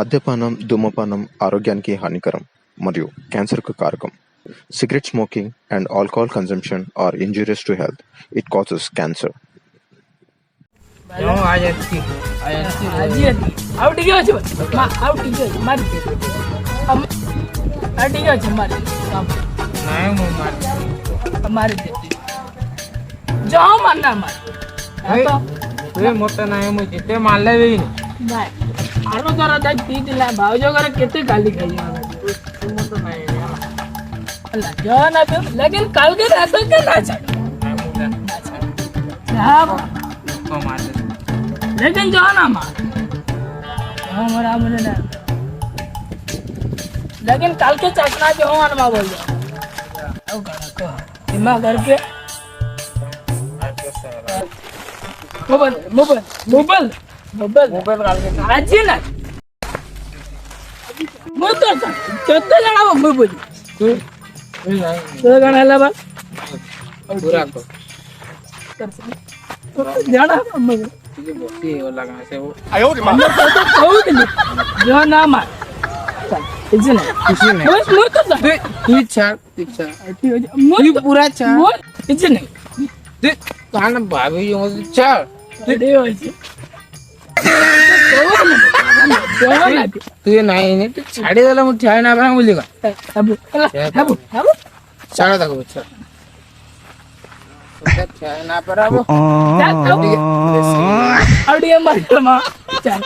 మద్యపానం, ధూమపానం ఆరోగ్యానికి హానికరం మరియు క్యాన్సర్‌కు కారకం. Cigarette smoking and alcohol consumption are injurious to health. It causes cancer. आज आउ ठीक ଅଛି आउ ठीक ଅଛି मार आ ठीक ଅଛି मार नाही मो मार दे जाओ मारना मार ए मोठा नाही मो जिते मारले बी नाही आरो जरा जाय ती दिला भाऊजो घर केते गाली खाई मोठा नाही अल्लाह जान अब लेकिन कल के ऐसा के ना छाड़ हां को मार दे लेकिन जाओ ना मार हमारा मुझे ना लेकिन कल के चखना जो हो अनमा बोल दो अब को दिमाग करके मोबाइल काल के आज ना मोटर कितने जणा मोबाइल तो गणाला बा पूरा को जाना मोबाइल ये वाला कहां से वो आयो रे मां जो ना मार इसे नहीं बस मत तो तू छाड़ तू पूरा छाड़ इसे नहीं दे कान भाभी जो छाड़ दे होइसे तू ये नहीं तू छाड़ी देला मु छाड़ ना बना बोली का अब छाड़ दको छाड़ ना पर अब अडिया मत मा चल